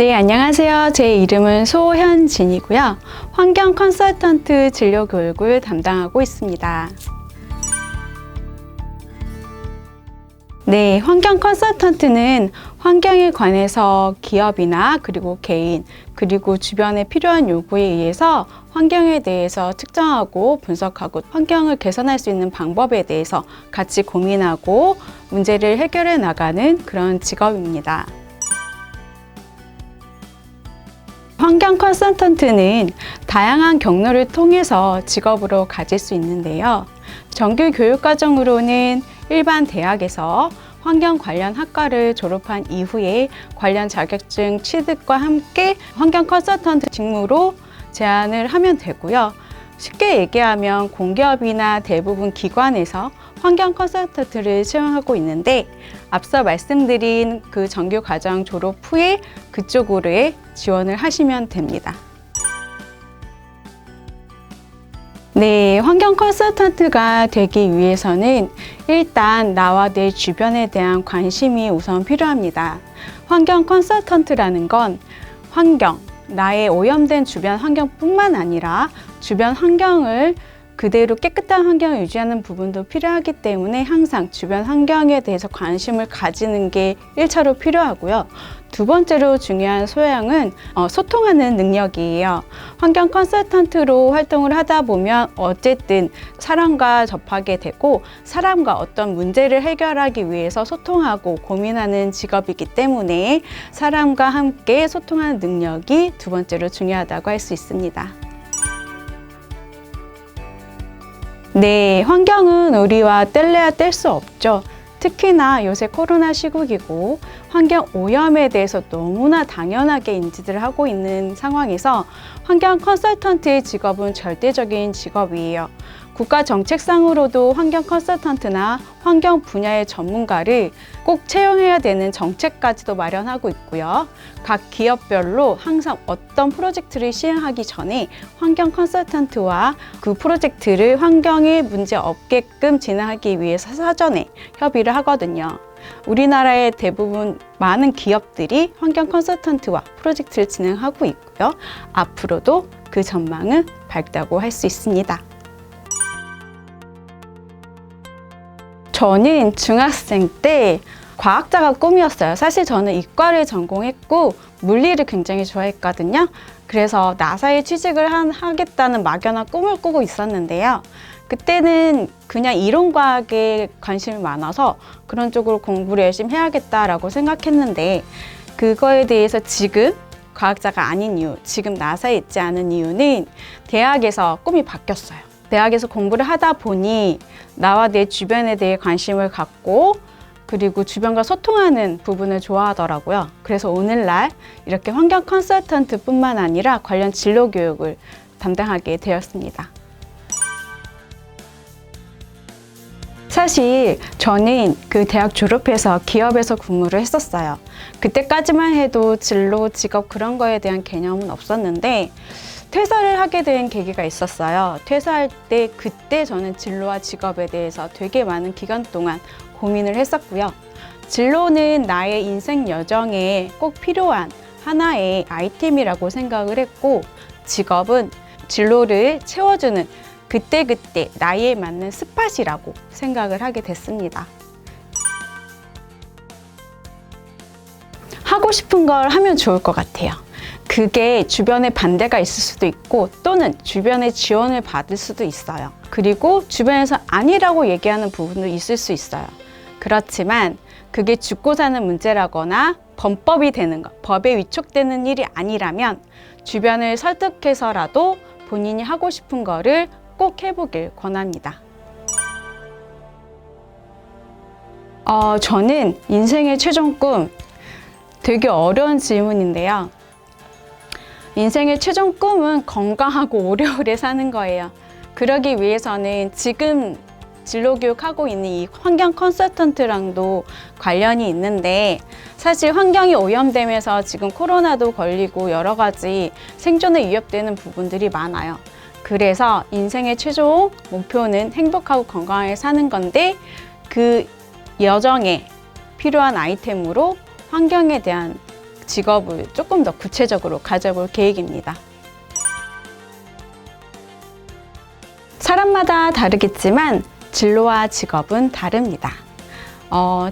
네, 안녕하세요. 제 이름은 소현진이고요. 환경 컨설턴트 진로 교육을 담당하고 있습니다. 네, 환경 컨설턴트는 환경에 관해서 기업이나 그리고 개인 그리고 주변에 필요한 요구에 의해서 환경에 대해서 측정하고 분석하고 환경을 개선할 수 있는 방법에 대해서 같이 고민하고 문제를 해결해 나가는 그런 직업입니다. 환경 컨설턴트는 다양한 경로를 통해서 직업으로 가질 수 있는데요. 정규 교육과정으로는 일반 대학에서 환경 관련 학과를 졸업한 이후에 관련 자격증 취득과 함께 환경 컨설턴트 직무로 제안을 하면 되고요. 쉽게 얘기하면 공기업이나 대부분 기관에서 환경 컨설턴트를 채용하고 있는데 앞서 말씀드린 그 정규 과정 졸업 후에 그쪽으로의 지원을 하시면 됩니다. 네, 환경 컨설턴트가 되기 위해서는 일단 나와 내 주변에 대한 관심이 우선 필요합니다. 환경 컨설턴트라는 건 환경, 나의 오염된 주변 환경뿐만 아니라 주변 환경을 그대로 깨끗한 환경을 유지하는 부분도 필요하기 때문에 항상 주변 환경에 대해서 관심을 가지는 게 1차로 필요하고요. 두 번째로 중요한 소양은 소통하는 능력이에요. 환경 컨설턴트로 활동을 하다 보면 어쨌든 사람과 접하게 되고 사람과 어떤 문제를 해결하기 위해서 소통하고 고민하는 직업이기 때문에 사람과 함께 소통하는 능력이 두 번째로 중요하다고 할 수 있습니다. 네, 환경은 우리와 뗄래야 뗄 수 없죠. 특히나 요새 코로나 시국이고 환경 오염에 대해서 너무나 당연하게 인지를 하고 있는 상황에서 환경 컨설턴트의 직업은 절대적인 직업이에요. 국가 정책상으로도 환경 컨설턴트나 환경 분야의 전문가를 꼭 채용해야 되는 정책까지도 마련하고 있고요. 각 기업별로 항상 어떤 프로젝트를 시행하기 전에 환경 컨설턴트와 그 프로젝트를 환경에 문제 없게끔 진행하기 위해서 사전에 협의를 하거든요. 우리나라의 대부분 많은 기업들이 환경 컨설턴트와 프로젝트를 진행하고 있고요. 앞으로도 그 전망은 밝다고 할 수 있습니다. 저는 중학생 때 과학자가 꿈이었어요. 사실 저는 이과를 전공했고 물리를 굉장히 좋아했거든요. 그래서 나사에 취직을 하겠다는 막연한 꿈을 꾸고 있었는데요. 그때는 그냥 이론과학에 관심이 많아서 그런 쪽으로 공부를 열심히 해야겠다라고 생각했는데 그거에 대해서 지금 과학자가 아닌 이유, 지금 나사에 있지 않은 이유는 대학에서 꿈이 바뀌었어요. 대학에서 공부를 하다 보니 나와 내 주변에 대해 관심을 갖고 그리고 주변과 소통하는 부분을 좋아하더라고요. 그래서 오늘날 이렇게 환경 컨설턴트뿐만 아니라 관련 진로 교육을 담당하게 되었습니다. 사실 저는 그 대학 졸업해서 기업에서 근무를 했었어요. 그때까지만 해도 진로, 직업 그런 거에 대한 개념은 없었는데 퇴사를 하게 된 계기가 있었어요. 퇴사할 때 그때 저는 진로와 직업에 대해서 되게 많은 기간 동안 고민을 했었고요. 진로는 나의 인생 여정에 꼭 필요한 하나의 아이템이라고 생각을 했고 직업은 진로를 채워주는 그때그때 나이에 맞는 스팟이라고 생각을 하게 됐습니다. 하고 싶은 걸 하면 좋을 것 같아요. 그게 주변에 반대가 있을 수도 있고 또는 주변의 지원을 받을 수도 있어요. 그리고 주변에서 아니라고 얘기하는 부분도 있을 수 있어요. 그렇지만 그게 죽고 사는 문제라거나 범법이 되는 것, 법에 위촉되는 일이 아니라면 주변을 설득해서라도 본인이 하고 싶은 거를 꼭 해보길 권합니다. 저는 인생의 최종 꿈, 되게 어려운 질문인데요. 인생의 최종 꿈은 건강하고 오래오래 사는 거예요. 그러기 위해서는 지금 진로 교육하고 있는 이 환경 컨설턴트랑도 관련이 있는데 사실 환경이 오염되면서 지금 코로나도 걸리고 여러 가지 생존에 위협되는 부분들이 많아요. 그래서 인생의 최종 목표는 행복하고 건강하게 사는 건데 그 여정에 필요한 아이템으로 환경에 대한 직업을 조금 더 구체적으로 가져볼 계획입니다. 사람마다 다르겠지만 진로와 직업은 다릅니다.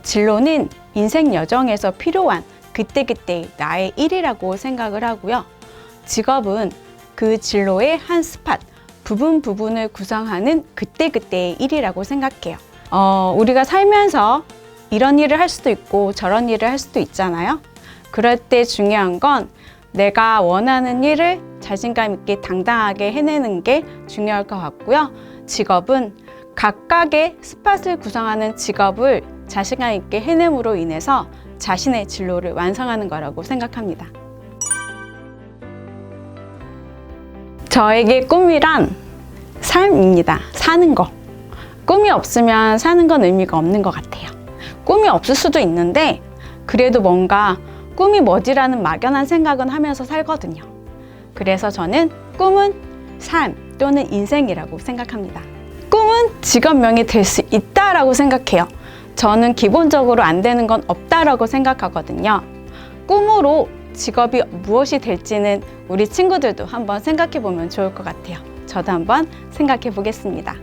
진로는 인생 여정에서 필요한 그때그때 나의 일이라고 생각을 하고요. 직업은 그 진로의 한 스팟, 부분을 구성하는 그때그때의 일이라고 생각해요. 우리가 살면서 이런 일을 할 수도 있고 저런 일을 할 수도 있잖아요. 그럴 때 중요한 건 내가 원하는 일을 자신감 있게 당당하게 해내는 게 중요할 것 같고요. 직업은 각각의 스팟을 구성하는 직업을 자신감 있게 해냄으로 인해서 자신의 진로를 완성하는 거라고 생각합니다. 저에게 꿈이란 삶입니다. 사는 거. 꿈이 없으면 사는 건 의미가 없는 것 같아요. 꿈이 없을 수도 있는데 그래도 뭔가 꿈이 뭐지라는 막연한 생각은 하면서 살거든요. 그래서 저는 꿈은 삶 또는 인생이라고 생각합니다. 꿈은 직업명이 될 수 있다라고 생각해요. 저는 기본적으로 안 되는 건 없다라고 생각하거든요. 꿈으로 직업이 무엇이 될지는 우리 친구들도 한번 생각해 보면 좋을 것 같아요. 저도 한번 생각해 보겠습니다.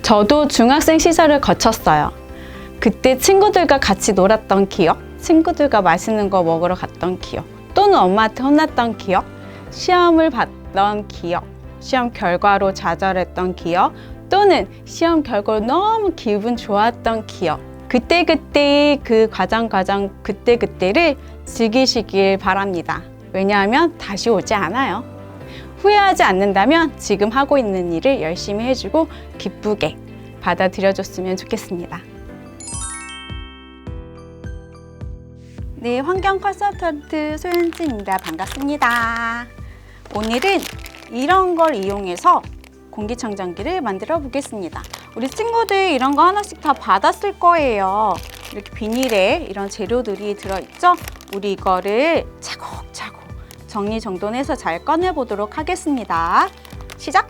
저도 중학생 시절을 거쳤어요. 그때 친구들과 같이 놀았던 기억, 친구들과 맛있는 거 먹으러 갔던 기억, 또는 엄마한테 혼났던 기억, 시험을 봤던 기억, 시험 결과로 좌절했던 기억, 또는 시험 결과로 너무 기분 좋았던 기억. 그때그때의 그 과정 그때그때를 즐기시길 바랍니다. 왜냐하면 다시 오지 않아요. 후회하지 않는다면 지금 하고 있는 일을 열심히 해주고 기쁘게 받아들여줬으면 좋겠습니다. 네, 환경 컨설턴트 소연지입니다. 반갑습니다. 오늘은 이런 걸 이용해서 공기청정기를 만들어 보겠습니다. 우리 친구들 이런 거 하나씩 다 받았을 거예요. 이렇게 비닐에 이런 재료들이 들어있죠? 우리 이거를 차곡차곡 정리정돈해서 잘 꺼내보도록 하겠습니다. 시작!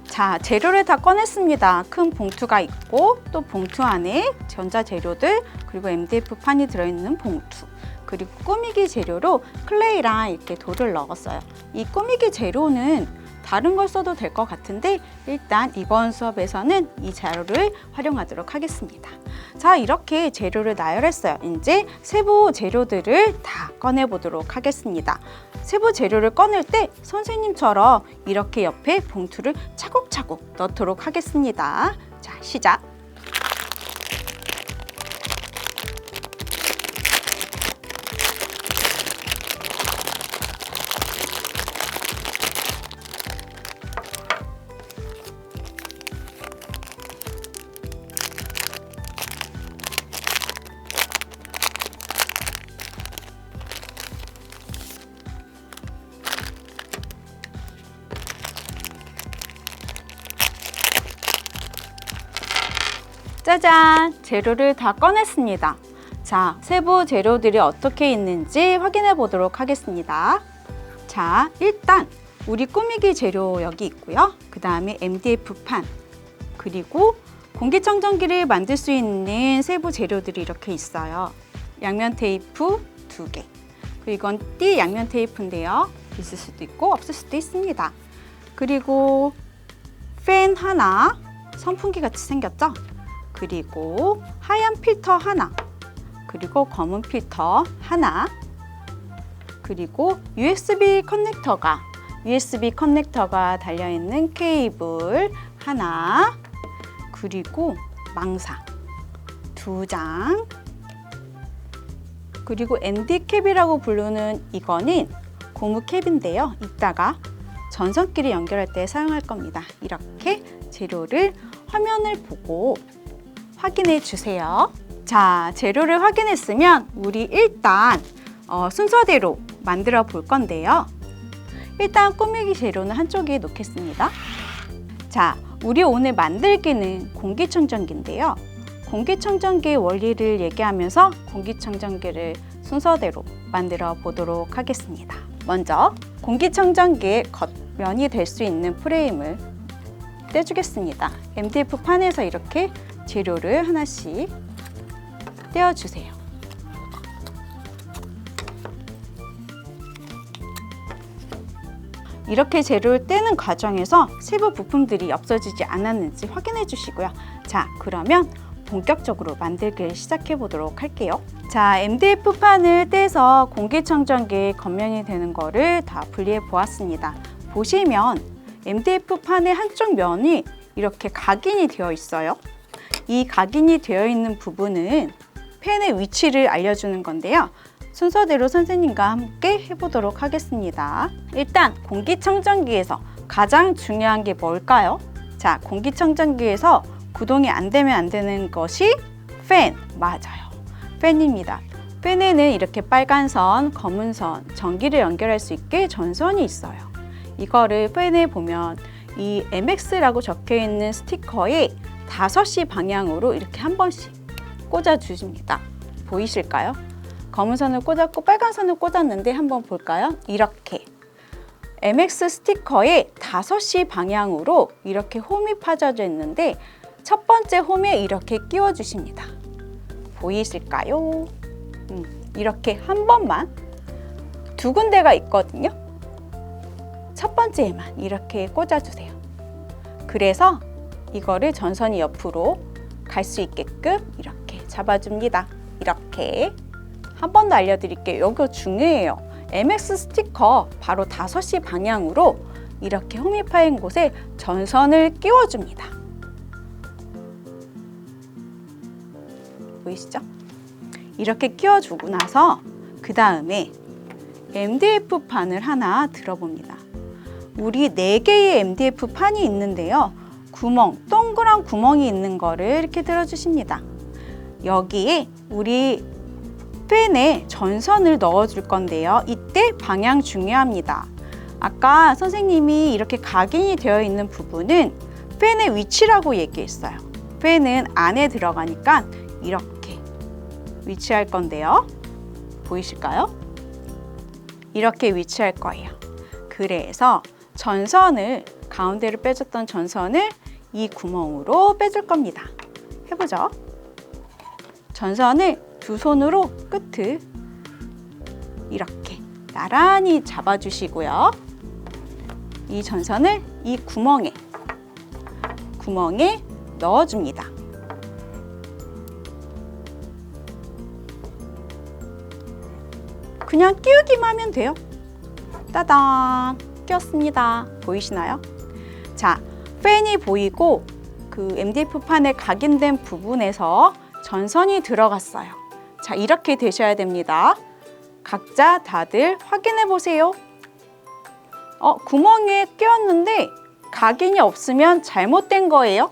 자, 재료를 다 꺼냈습니다. 큰 봉투가 있고 또 봉투 안에 전자재료들 그리고 MDF판이 들어있는 봉투 그리고 꾸미기 재료로 클레이랑 이렇게 돌을 넣었어요. 이 꾸미기 재료는 다른 걸 써도 될 것 같은데 일단 이번 수업에서는 이 재료를 활용하도록 하겠습니다. 자, 이렇게 재료를 나열했어요. 이제 세부 재료들을 다 꺼내보도록 하겠습니다. 세부 재료를 꺼낼 때 선생님처럼 이렇게 옆에 봉투를 차곡차곡 넣도록 하겠습니다. 자, 시작! 짜잔! 재료를 다 꺼냈습니다. 자, 세부 재료들이 어떻게 있는지 확인해 보도록 하겠습니다. 자, 일단 우리 꾸미기 재료 여기 있고요. 그 다음에 MDF판, 그리고 공기청정기를 만들 수 있는 세부 재료들이 이렇게 있어요. 양면 테이프 2개. 그리고 이건 띠 양면 테이프인데요. 있을 수도 있고 없을 수도 있습니다. 그리고 팬 하나, 선풍기 같이 생겼죠? 그리고 하얀 필터 하나, 그리고 검은 필터 하나, 그리고 USB 커넥터가 달려있는 케이블 하나, 그리고 망사 2장, 그리고 ND캡이라고 부르는 이거는 고무캡인데요. 이따가 전선끼리 연결할 때 사용할 겁니다. 이렇게 재료를 화면을 보고 확인해 주세요. 자, 재료를 확인했으면 우리 일단 순서대로 만들어 볼 건데요. 일단 꾸미기 재료는 한쪽에 놓겠습니다. 자, 우리 오늘 만들기는 공기청정기인데요. 공기청정기의 원리를 얘기하면서 공기청정기를 순서대로 만들어 보도록 하겠습니다. 먼저 공기청정기의 겉면이 될 수 있는 프레임을 떼주겠습니다. MDF 판에서 이렇게 재료를 하나씩 떼어주세요. 이렇게 재료를 떼는 과정에서 세부 부품들이 없어지지 않았는지 확인해 주시고요. 자, 그러면 본격적으로 만들기를 시작해 보도록 할게요. 자, MDF 판을 떼서 공기청정기 겉면이 되는 거를 다 분리해 보았습니다. 보시면 MDF 판의 한쪽 면이 이렇게 각인이 되어 있어요. 이 각인이 되어 있는 부분은 펜의 위치를 알려주는 건데요. 순서대로 선생님과 함께 해보도록 하겠습니다. 일단 공기청정기에서 가장 중요한 게 뭘까요? 자, 공기청정기에서 구동이 안 되면 안 되는 것이 팬, 맞아요. 팬입니다. 팬에는 이렇게 빨간 선, 검은 선, 전기를 연결할 수 있게 전선이 있어요. 이거를 팬에 보면 이 MX라고 적혀 있는 스티커에 5시 방향으로 이렇게 한 번씩 꽂아 주십니다. 보이실까요? 검은 선을 꽂았고 빨간 선을 꽂았는데 한번 볼까요? 이렇게 MX 스티커에 5시 방향으로 이렇게 홈이 파져져 있는데 첫 번째 홈에 이렇게 끼워 주십니다. 보이실까요? 이렇게 한 번만, 두 군데가 있거든요. 첫 번째에만 이렇게 꽂아주세요. 그래서 이거를 전선이 옆으로 갈 수 있게끔 이렇게 잡아줍니다. 이렇게 한 번 더 알려드릴게요. 이거 중요해요. MX 스티커 바로 5시 방향으로 이렇게 홈이 파인 곳에 전선을 끼워줍니다. 보이시죠? 이렇게 끼워주고 나서 그 다음에 MDF 판을 하나 들어봅니다. 우리 4개의 MDF 판이 있는데요. 동그란 구멍이 있는 거를 이렇게 들어주십니다. 여기에 우리 팬에 전선을 넣어줄 건데요. 이때 방향 중요합니다. 아까 선생님이 이렇게 각인이 되어 있는 부분은 팬의 위치라고 얘기했어요. 팬은 안에 들어가니까 이렇게 위치할 건데요. 보이실까요? 이렇게 위치할 거예요. 그래서 전선을, 가운데로 빼줬던 전선을 이 구멍으로 빼줄 겁니다. 해보죠. 전선을 두 손으로 끝을 이렇게 나란히 잡아주시고요. 이 전선을 이 구멍에 넣어줍니다. 그냥 끼우기만 하면 돼요. 따단! 끼웠습니다. 보이시나요? 자, 팬이 보이고 그 MDF 판에 각인된 부분에서 전선이 들어갔어요. 자, 이렇게 되셔야 됩니다. 각자 다들 확인해 보세요. 구멍에 끼웠는데 각인이 없으면 잘못된 거예요.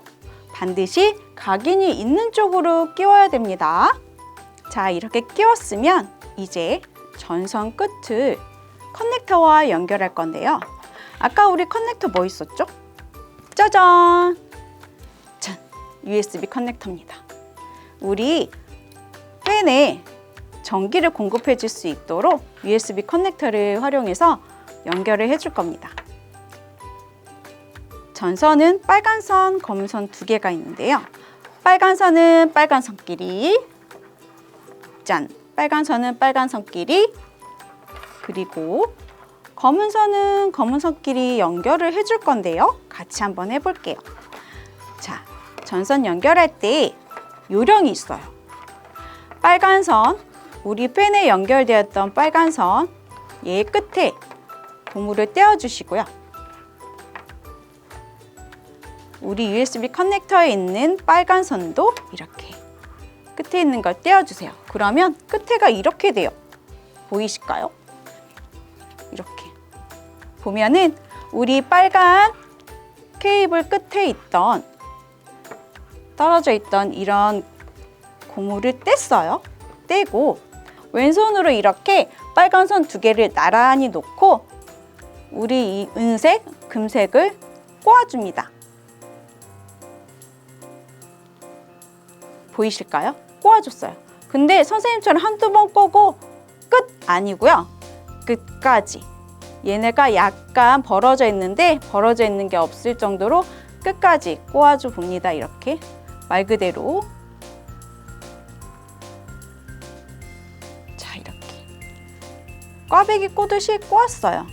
반드시 각인이 있는 쪽으로 끼워야 됩니다. 자, 이렇게 끼웠으면 이제 전선 끝을 커넥터와 연결할 건데요. 아까 우리 커넥터 뭐 있었죠? 짜잔! 짠! USB 커넥터입니다. 우리 팬에 전기를 공급해 줄 수 있도록 USB 커넥터를 활용해서 연결을 해줄 겁니다. 전선은 빨간 선, 검은 선 2개가 있는데요. 빨간 선은 빨간 선끼리, 짠! 빨간 선은 빨간 선끼리, 그리고 검은 선은 검은 선끼리 연결을 해줄 건데요. 같이 한번 해볼게요. 자, 전선 연결할 때 요령이 있어요. 빨간 선, 우리 팬에 연결되었던 빨간 선, 얘 끝에 고무를 떼어주시고요. 우리 USB 커넥터에 있는 빨간 선도 이렇게 끝에 있는 걸 떼어주세요. 그러면 끝에가 이렇게 돼요. 보이실까요? 이렇게 보면은 우리 빨간 케이블 끝에 있던 떨어져 있던 이런 고무를 뗐어요. 떼고 왼손으로 이렇게 빨간 선 2개를 나란히 놓고 우리 이 은색, 금색을 꼬아줍니다. 보이실까요? 꼬아줬어요. 근데 선생님처럼 한두 번 꼬고 끝 아니고요. 끝까지 얘네가 약간 벌어져 있는데 벌어져 있는 게 없을 정도로 끝까지 꼬아줘 봅니다. 이렇게 말 그대로. 자, 이렇게 꽈배기 꼬듯이 꼬았어요.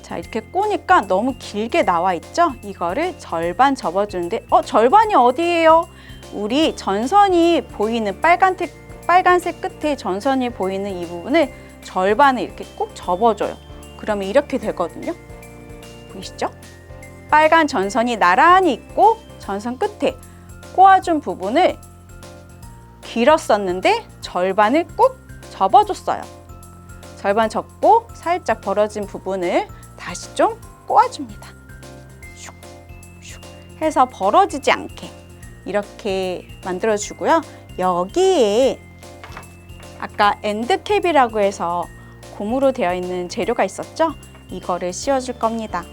자, 이렇게 꼬니까 너무 길게 나와 있죠? 이거를 절반 접어주는데 절반이 어디예요? 우리 전선이 보이는 빨간색 끝에 전선이 보이는 이 부분을 절반을 이렇게 꼭 접어줘요. 그러면 이렇게 되거든요. 보이시죠? 빨간 전선이 나란히 있고 전선 끝에 꼬아준 부분을 길었었는데 절반을 꼭 접어줬어요. 절반 접고 살짝 벌어진 부분을 다시 좀 꼬아줍니다. 슉, 슉 해서 벌어지지 않게 이렇게 만들어주고요. 여기에 아까 엔드캡이라고 해서 고무로 되어 있는 재료가 있었죠? 이거를 씌워줄 겁니다.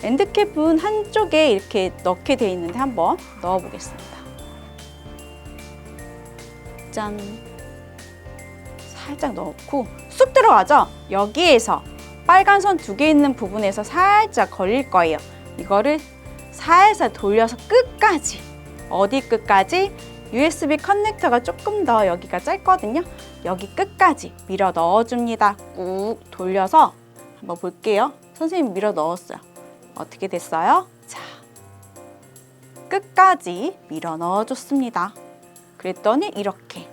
엔드캡은 한쪽에 이렇게 넣게 되어 있는데 한번 넣어보겠습니다. 짠! 살짝 넣고 쑥 들어가죠? 여기에서 빨간 선 2개 있는 부분에서 살짝 걸릴 거예요. 이거를 살살 돌려서 끝까지, 어디 끝까지? USB 커넥터가 조금 더 여기가 짧거든요. 여기 끝까지 밀어 넣어줍니다. 꾹 돌려서 한번 볼게요. 선생님 밀어 넣었어요. 어떻게 됐어요? 자, 끝까지 밀어 넣어줬습니다. 그랬더니 이렇게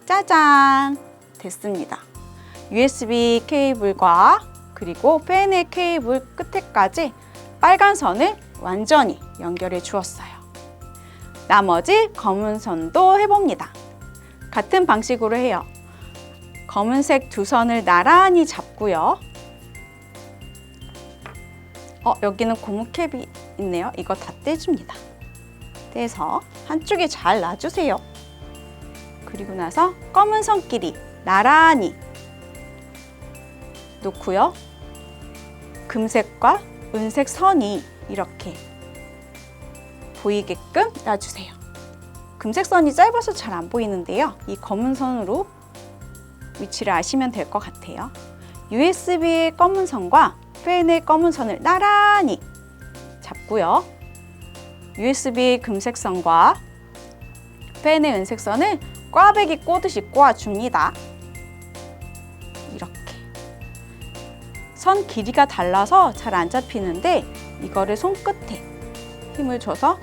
짜잔! 됐습니다. USB 케이블과 그리고 팬의 케이블 끝에까지 빨간 선을 완전히 연결해 주었어요. 나머지 검은 선도 해봅니다. 같은 방식으로 해요. 검은색 2선을 나란히 잡고요. 여기는 고무캡이 있네요. 이거 다 떼줍니다. 떼서 한쪽에 잘 놔주세요. 그리고 나서 검은 선끼리 나란히 놓고요. 금색과 은색 선이 이렇게 보이게끔 놔주세요. 금색 선이 짧아서 잘 안 보이는데요. 이 검은 선으로 위치를 아시면 될 것 같아요. USB의 검은 선과 팬의 검은 선을 나란히 잡고요. USB 금색 선과 팬의 은색 선을 꽈배기 꼬듯이 꼬아줍니다. 이렇게. 선 길이가 달라서 잘 안 잡히는데 이거를 손끝에 힘을 줘서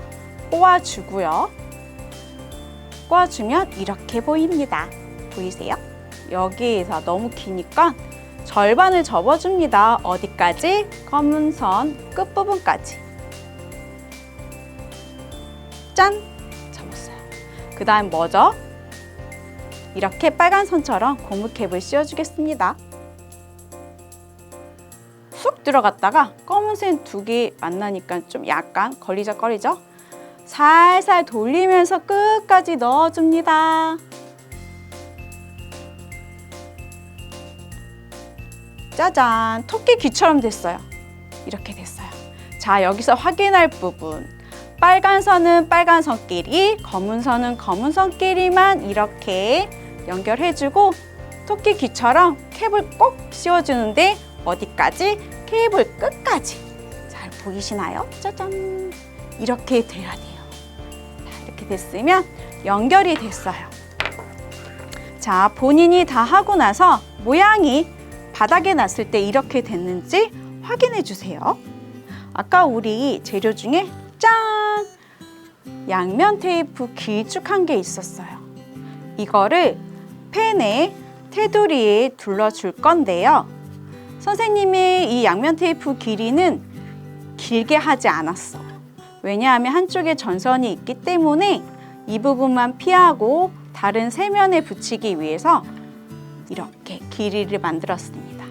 꼬아주고요. 꼬아주면 이렇게 보입니다. 보이세요? 여기에서 너무 기니까 절반을 접어줍니다. 어디까지? 검은 선 끝부분까지. 짠! 접었어요. 그 다음 뭐죠? 이렇게 빨간 선처럼 고무캡을 씌워주겠습니다. 쑥 들어갔다가 검은색 2개 만나니까 좀 약간 걸리적거리죠? 살살 돌리면서 끝까지 넣어줍니다. 짜잔! 토끼 귀처럼 됐어요. 이렇게 됐어요. 자, 여기서 확인할 부분. 빨간 선은 빨간 선끼리, 검은 선은 검은 선끼리만 이렇게 연결해주고 토끼 귀처럼 캡을 꼭 씌워주는데 어디까지? 케이블 끝까지. 잘 보이시나요? 짜잔! 이렇게 돼야 돼요. 자, 이렇게 됐으면 연결이 됐어요. 자, 본인이 다 하고 나서 모양이 바닥에 놨을 때 이렇게 됐는지 확인해 주세요. 아까 우리 재료 중에 짠! 양면 테이프 길쭉한 게 있었어요. 이거를 펜에 테두리에 둘러줄 건데요. 선생님이 이 양면 테이프 길이는 길게 하지 않았어. 왜냐하면 한쪽에 전선이 있기 때문에 이 부분만 피하고 다른 세 면에 붙이기 위해서 이렇게 길이를 만들었습니다.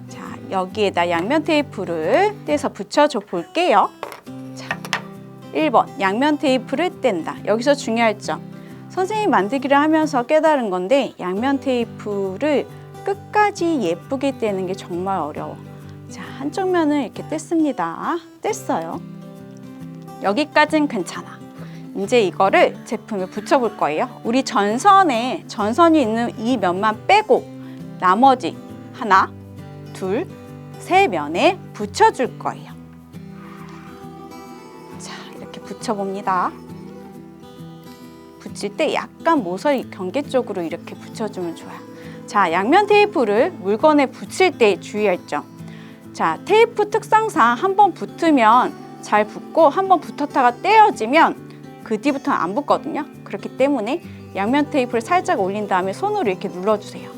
자, 여기에다 양면 테이프를 떼서 붙여줘 볼게요. 자, 1번 양면 테이프를 뗀다. 여기서 중요할 점. 선생님 만들기를 하면서 깨달은 건데 양면 테이프를 끝까지 예쁘게 떼는 게 정말 어려워. 자, 한쪽 면을 이렇게 뗐습니다. 뗐어요. 여기까진 괜찮아. 이제 이거를 제품에 붙여볼 거예요. 우리 전선이 있는 이 면만 빼고 나머지 하나, 둘, 세 면에 붙여줄 거예요. 자, 이렇게 붙여봅니다. 붙일 때 약간 모서리 경계 쪽으로 이렇게 붙여주면 좋아요. 자, 양면 테이프를 물건에 붙일 때 주의할 점. 자, 테이프 특성상 한번 붙으면 잘 붙고 한번 붙었다가 떼어지면 그 뒤부터는 안 붙거든요. 그렇기 때문에 양면 테이프를 살짝 올린 다음에 손으로 이렇게 눌러주세요.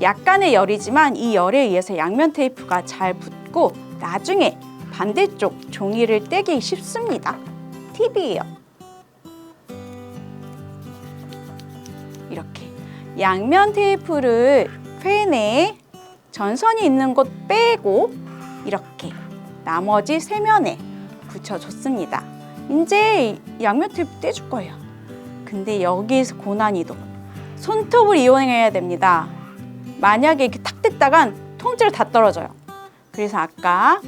약간의 열이지만 이 열에 의해서 양면 테이프가 잘 붙고 나중에 반대쪽 종이를 떼기 쉽습니다. 팁이에요. 이렇게 양면 테이프를 펜에 전선이 있는 곳 빼고 이렇게 나머지 세 면에 붙여줬습니다. 이제 양면 테이프 떼줄 거예요. 근데 여기에서 고난이도. 손톱을 이용해야 됩니다. 만약에 이렇게 탁 뗐다간 통째로 다 떨어져요. 그래서 아까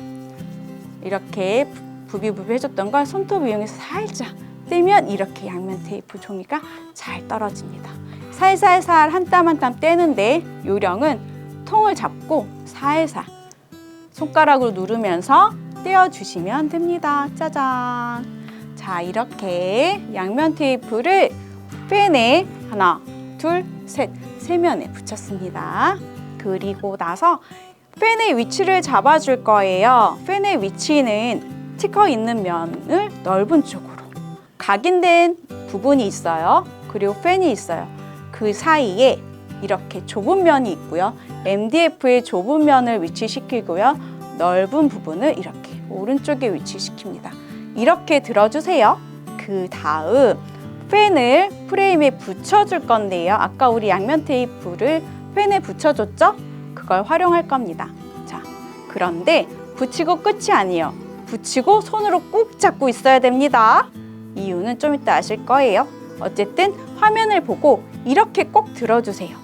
이렇게 부비부비 해줬던 걸 손톱 이용해서 살짝 떼면 이렇게 양면 테이프 종이가 잘 떨어집니다. 살살살 한 땀 한 땀 떼는데 요령은 통을 잡고 살살 손가락으로 누르면서 떼어주시면 됩니다. 짜잔! 자, 이렇게 양면 테이프를 펜에 하나, 둘, 셋, 세 면에 붙였습니다. 그리고 나서 펜의 위치를 잡아줄 거예요. 펜의 위치는 스티커 있는 면을 넓은 쪽으로 각인된 부분이 있어요. 그리고 펜이 있어요. 그 사이에 이렇게 좁은 면이 있고요. MDF의 좁은 면을 위치시키고요. 넓은 부분을 이렇게 오른쪽에 위치시킵니다. 이렇게 들어주세요. 그 다음 펜을 프레임에 붙여줄 건데요. 아까 우리 양면 테이프를 펜에 붙여줬죠? 그걸 활용할 겁니다. 자, 그런데 붙이고 끝이 아니에요. 붙이고 손으로 꾹 잡고 있어야 됩니다. 이유는 좀 이따 아실 거예요. 어쨌든 화면을 보고 이렇게 꼭 들어주세요.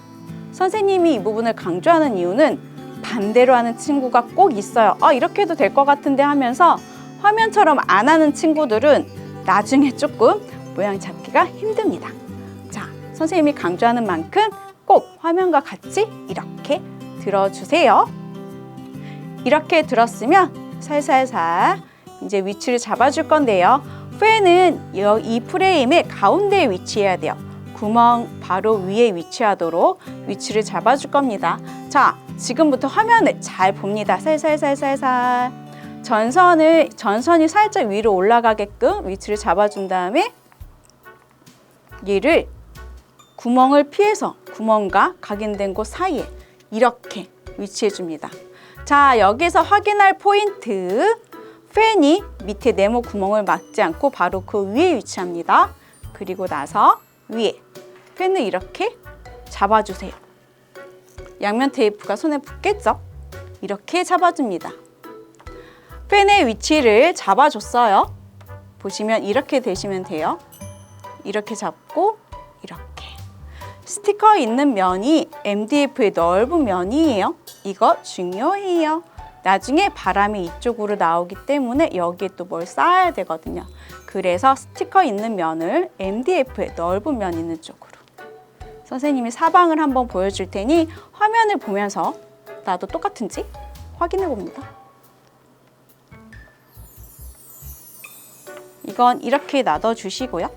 선생님이 이 부분을 강조하는 이유는 반대로 하는 친구가 꼭 있어요. 이렇게 해도 될 것 같은데 하면서 화면처럼 안 하는 친구들은 나중에 조금 모양 잡기가 힘듭니다. 자, 선생님이 강조하는 만큼 꼭 화면과 같이 이렇게 들어주세요. 이렇게 들었으면 살살살 이제 위치를 잡아줄 건데요. 펜은 이 프레임의 가운데에 위치해야 돼요. 구멍 바로 위에 위치하도록 위치를 잡아줄 겁니다. 자, 지금부터 화면을 잘 봅니다. 살살살살살. 전선이 살짝 위로 올라가게끔 위치를 잡아준 다음에 얘를 구멍을 피해서 구멍과 각인된 곳 사이에 이렇게 위치해 줍니다. 자, 여기서 확인할 포인트. 펜이 밑에 네모 구멍을 막지 않고 바로 그 위에 위치합니다. 그리고 나서 위에 펜을 이렇게 잡아주세요. 양면 테이프가 손에 붙겠죠? 이렇게 잡아줍니다. 펜의 위치를 잡아줬어요. 보시면 이렇게 되시면 돼요. 이렇게 잡고 이렇게. 스티커 있는 면이 MDF의 넓은 면이에요. 이거 중요해요. 나중에 바람이 이쪽으로 나오기 때문에 여기에 또 뭘 쌓아야 되거든요. 그래서 스티커 있는 면을 MDF의 넓은 면 있는 쪽으로. 선생님이 사방을 한번 보여줄 테니 화면을 보면서 나도 똑같은지 확인해 봅니다. 이건 이렇게 놔둬주시고요.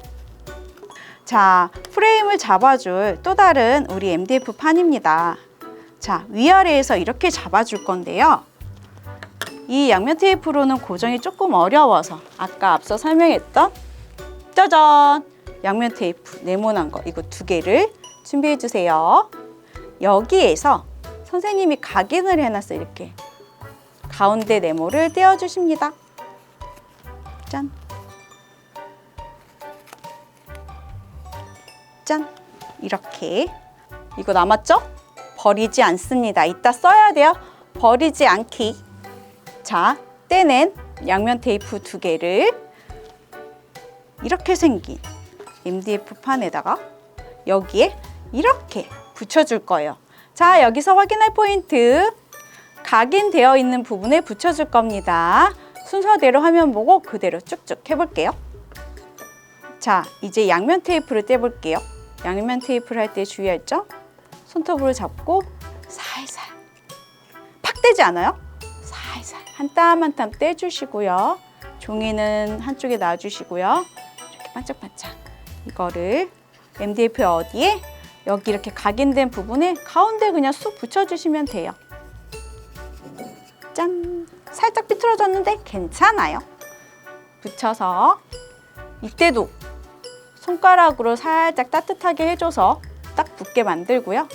자, 프레임을 잡아줄 또 다른 우리 MDF 판입니다. 자, 위아래에서 이렇게 잡아줄 건데요. 이 양면 테이프로는 고정이 조금 어려워서 아까 앞서 설명했던 짜잔! 양면 테이프 네모난 거 이거 2개를 준비해 주세요. 여기에서 선생님이 각인을 해놨어요. 이렇게 가운데 네모를 떼어주십니다. 짠! 짠! 이렇게 이거 남았죠? 버리지 않습니다. 이따 써야 돼요. 버리지 않기. 자, 떼낸 양면 테이프 2개를 이렇게 생긴 MDF 판에다가 여기에 이렇게 붙여줄 거예요. 자, 여기서 확인할 포인트. 각인되어 있는 부분에 붙여줄 겁니다. 순서대로 화면 보고 그대로 쭉쭉 해볼게요. 자, 이제 양면 테이프를 떼볼게요. 양면 테이프를 할 때 주의할 점. 손톱으로 잡고 살살 떼지 않아요? 살살 한 땀 한 땀 떼주시고요. 종이는 한쪽에 놔주시고요. 이렇게 반짝반짝 이거를 MDF 어디에? 여기 이렇게 각인된 부분에 가운데 그냥 쑥 붙여주시면 돼요. 짠! 살짝 삐뚤어졌는데 괜찮아요. 붙여서 이때도 손가락으로 살짝 따뜻하게 해줘서 딱 붙게 만들고요.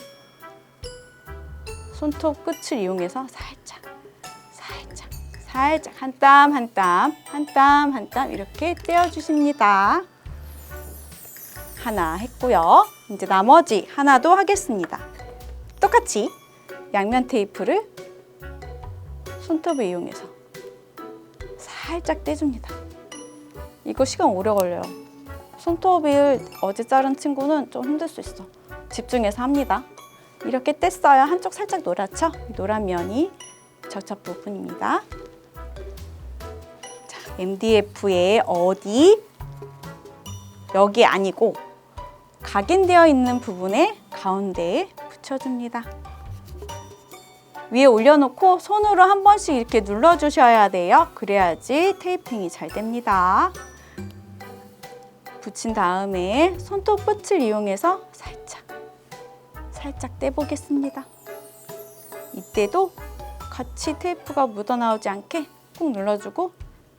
손톱 끝을 이용해서 살짝 한 땀 한 땀 이렇게 떼어주십니다. 하나 했고요. 이제 나머지 하나도 하겠습니다. 똑같이 양면 테이프를 손톱을 이용해서 살짝 떼줍니다. 이거 시간 오래 걸려요. 손톱을 어제 자른 친구는 좀 힘들 수 있어. 집중해서 합니다. 이렇게 뗐어요. 한쪽 살짝 노랗죠? 노란 면이 접착 부분입니다. 자, MDF에 어디? 여기 아니고 각인되어 있는 부분에 가운데에 붙여줍니다. 위에 올려놓고 손으로 한 번씩 이렇게 눌러주셔야 돼요. 그래야지 테이핑이 잘 됩니다. 붙인 다음에 손톱 끝을 이용해서 살짝 떼보겠습니다. 이때도 같이 테이프가 묻어나오지 않게 꾹 눌러주고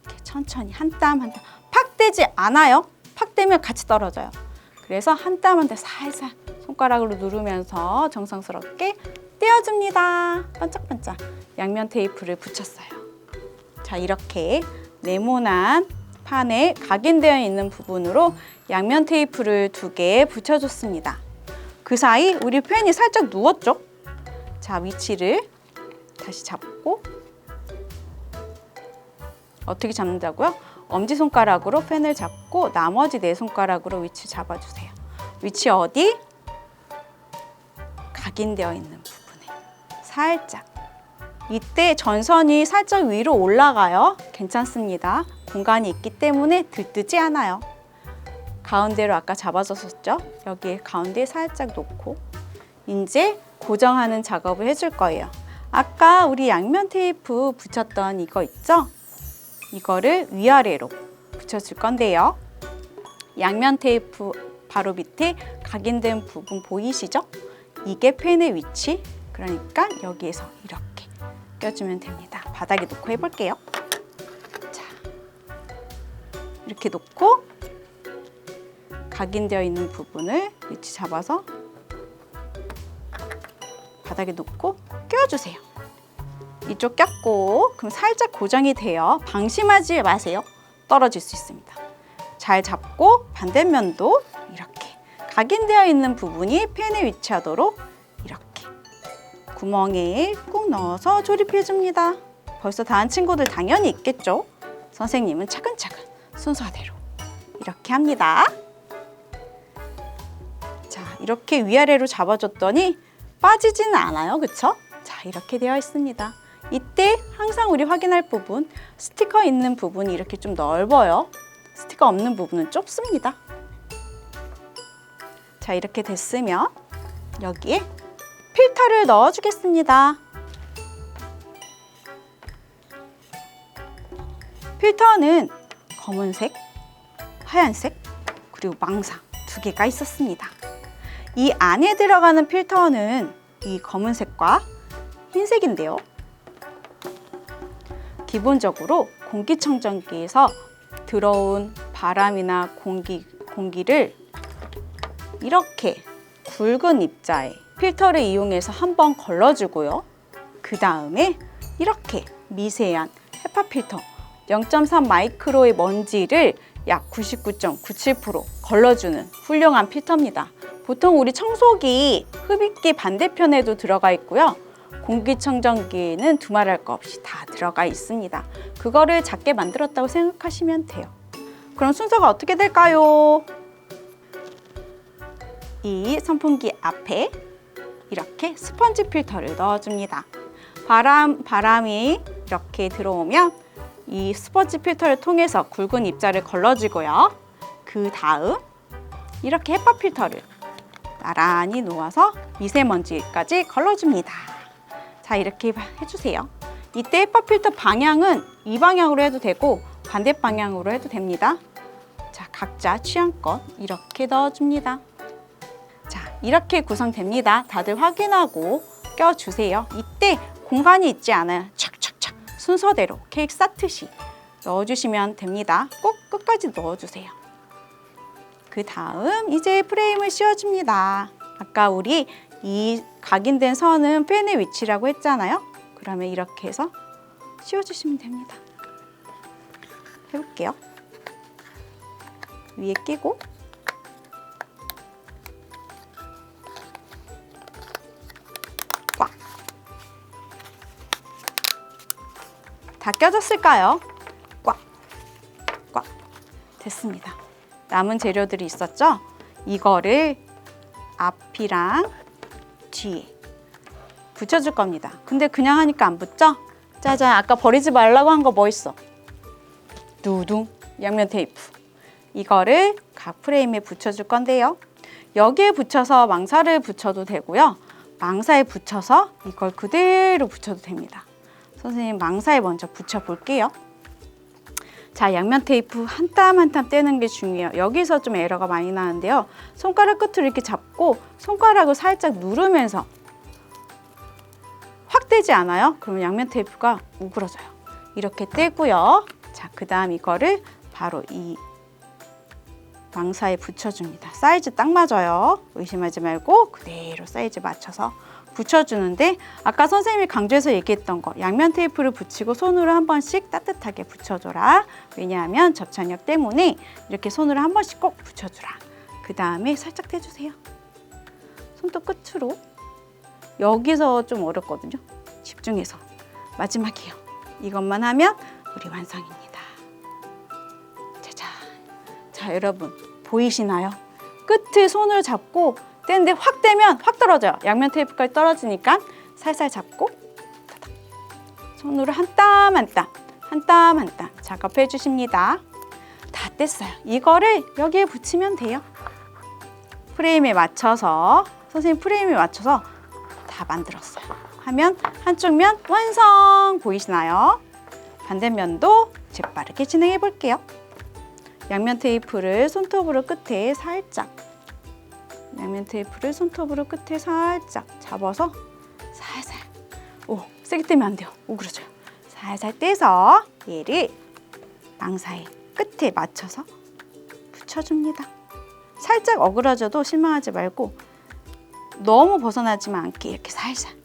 이렇게 천천히 한 땀 한 땀 팍 떼지 않아요. 팍 떼면 같이 떨어져요. 그래서 한 땀 한 땀 살살 손가락으로 누르면서 정성스럽게 떼어줍니다. 반짝반짝 양면 테이프를 붙였어요. 자, 이렇게 네모난 판에 각인되어 있는 부분으로 양면 테이프를 2개 붙여줬습니다. 그 사이 우리 펜이 살짝 누웠죠? 자, 위치를 다시 잡고 어떻게 잡는다고요? 엄지손가락으로 펜을 잡고 나머지 4손가락으로 위치 잡아주세요. 위치 어디? 각인되어 있는 부분에 살짝. 이때 전선이 살짝 위로 올라가요. 괜찮습니다. 공간이 있기 때문에 들뜨지 않아요. 가운데로 아까 잡아줬었죠? 여기 가운데에 살짝 놓고 이제 고정하는 작업을 해줄 거예요. 아까 우리 양면 테이프 붙였던 이거 있죠? 이거를 위아래로 붙여줄 건데요. 양면 테이프 바로 밑에 각인된 부분 보이시죠? 이게 펜의 위치, 그러니까 여기에서 이렇게 껴주면 됩니다. 바닥에 놓고 해볼게요. 자, 이렇게 놓고 각인되어 있는 부분을 위치 잡아서 바닥에 놓고 껴주세요. 이쪽 꼈고 그럼 살짝 고정이 돼요. 방심하지 마세요. 떨어질 수 있습니다. 잘 잡고 반대면도 이렇게 각인되어 있는 부분이 펜에 위치하도록 이렇게 구멍에 꾹 넣어서 조립해줍니다. 벌써 다 한 친구들 당연히 있겠죠? 선생님은 차근차근 순서대로 이렇게 합니다. 자, 이렇게 위아래로 잡아줬더니 빠지지는 않아요. 그쵸? 자, 이렇게 되어 있습니다. 이때 항상 우리 확인할 부분, 스티커 있는 부분이 이렇게 좀 넓어요. 스티커 없는 부분은 좁습니다. 자, 이렇게 됐으면 여기에 필터를 넣어주겠습니다. 필터는 검은색, 하얀색, 그리고 망상 2개가 있었습니다. 이 안에 들어가는 필터는 이 검은색과 흰색인데요. 기본적으로 공기청정기에서 들어온 바람이나 공기를 이렇게 굵은 입자에 필터를 이용해서 한번 걸러주고요. 그 다음에 이렇게 미세한 헤파 필터 0.3 마이크로의 먼지를 약 99.97% 걸러주는 훌륭한 필터입니다. 보통 우리 청소기 흡입기 반대편에도 들어가 있고요. 공기청정기에는 두말할 거 없이 다 들어가 있습니다. 그거를 작게 만들었다고 생각하시면 돼요. 그럼 순서가 어떻게 될까요? 이 선풍기 앞에 이렇게 스펀지 필터를 넣어줍니다. 바람이 이렇게 들어오면 이 스펀지 필터를 통해서 굵은 입자를 걸러주고요. 그 다음 이렇게 헤파 필터를 나란히 놓아서 미세먼지까지 걸러줍니다. 자, 이렇게 해주세요. 이때 헤파 필터 방향은 이 방향으로 해도 되고 반대 방향으로 해도 됩니다. 자, 각자 취향껏 이렇게 넣어줍니다. 자, 이렇게 구성됩니다. 다들 확인하고 껴주세요. 이때 공간이 있지 않아요. 착착착 순서대로 케이크 쌓듯이 넣어주시면 됩니다. 꼭 끝까지 넣어주세요. 그 다음 이제 프레임을 씌워줍니다. 아까 우리 이 각인된 선은 펜의 위치라고 했잖아요. 그러면 이렇게 해서 씌워주시면 됩니다. 해볼게요. 위에 끼고 꽉! 다 껴졌을까요? 꽉! 꽉! 됐습니다. 남은 재료들이 있었죠? 이거를 앞이랑 뒤에 붙여줄 겁니다. 근데 그냥 하니까 안 붙죠? 짜잔, 아까 버리지 말라고 한 거 뭐 있어? 두둥, 양면 테이프. 이거를 각 프레임에 붙여줄 건데요. 여기에 붙여서 망사를 붙여도 되고요. 망사에 붙여서 이걸 그대로 붙여도 됩니다. 선생님 망사에 먼저 붙여볼게요. 자, 양면 테이프 한 땀 한 땀 떼는 게 중요해요. 여기서 좀 에러가 많이 나는데요. 손가락 끝으로 이렇게 잡고 손가락을 살짝 누르면서 확 떼지 않아요? 그러면 양면 테이프가 우그러져요. 이렇게 떼고요. 자, 그 다음 이거를 바로 이 망사에 붙여줍니다. 사이즈 딱 맞아요. 의심하지 말고 그대로 사이즈 맞춰서 붙여주는데 아까 선생님이 강조해서 얘기했던 거 양면 테이프를 붙이고 손으로 한 번씩 따뜻하게 붙여줘라. 왜냐하면 접착력 때문에 이렇게 손으로 한 번씩 꼭 붙여주라. 그 다음에 살짝 떼주세요. 손톱 끝으로. 여기서 좀 어렵거든요. 집중해서. 마지막이에요. 이것만 하면 우리 완성입니다. 짜잔. 자, 여러분 보이시나요? 끝에 손을 잡고 떼는데 확 떼면 확 떨어져요. 양면 테이프까지 떨어지니까 살살 잡고 손으로 한 땀 한 땀, 한 땀 한 땀 작업해 주십니다. 다 뗐어요. 이거를 여기에 붙이면 돼요. 프레임에 맞춰서 선생님 프레임에 맞춰서 다 만들었어요. 하면 한쪽 면 완성! 보이시나요? 반대면도 재빠르게 진행해 볼게요. 양면 테이프를 손톱으로 끝에 살짝 양면 테이프를 손톱으로 끝에 살짝 잡아서 살살 세게 떼면 안 돼요. 오그러져요. 살살 떼서 얘를 망사의 끝에 맞춰서 붙여줍니다. 살짝 어그러져도 실망하지 말고 너무 벗어나지만 않게 이렇게 살살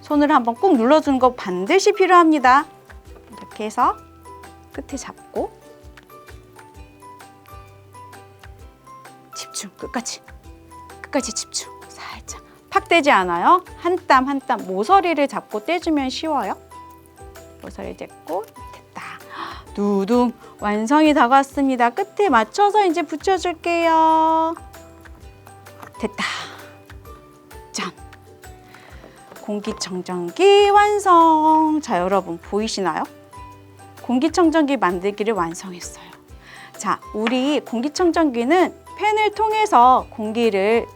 손으로 한번 꾹 눌러주는 거 반드시 필요합니다. 이렇게 해서 끝에 잡고 집중, 끝까지 집중. 살짝 팍 떼지 않아요. 한 땀 한 땀 모서리를 잡고 떼주면 쉬워요. 모서리 잡고 됐다. 두둥 완성이 다가왔습니다. 끝에 맞춰서 이제 붙여줄게요. 됐다. 짠. 공기청정기 완성. 자, 여러분 보이시나요? 공기청정기 만들기를 완성했어요. 자, 우리 공기청정기는 팬을 통해서 공기를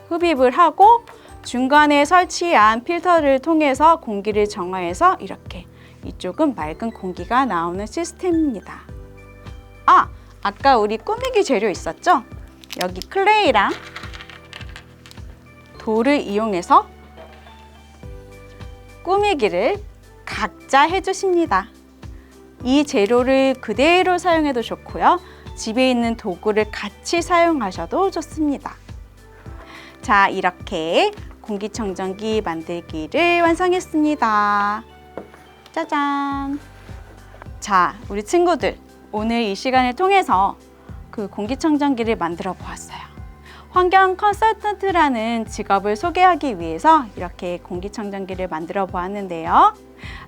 흡입을 하고 중간에 설치한 필터를 통해서 공기를 정화해서 이렇게 이쪽은 맑은 공기가 나오는 시스템입니다. 아까 우리 꾸미기 재료 있었죠? 여기 클레이랑 돌을 이용해서 꾸미기를 각자 해주십니다. 이 재료를 그대로 사용해도 좋고요. 집에 있는 도구를 같이 사용하셔도 좋습니다. 자, 이렇게 공기청정기 만들기를 완성했습니다. 짜잔! 자, 우리 친구들 오늘 이 시간을 통해서 그 공기청정기를 만들어 보았어요. 환경 컨설턴트라는 직업을 소개하기 위해서 이렇게 공기청정기를 만들어 보았는데요.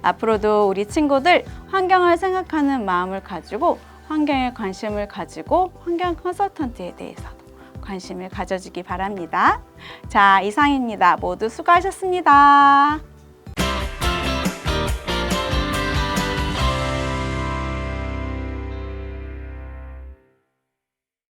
앞으로도 우리 친구들 환경을 생각하는 마음을 가지고 환경에 관심을 가지고 환경 컨설턴트에 대해서도 관심을 가져주기 바랍니다. 자, 이상입니다. 모두 수고하셨습니다.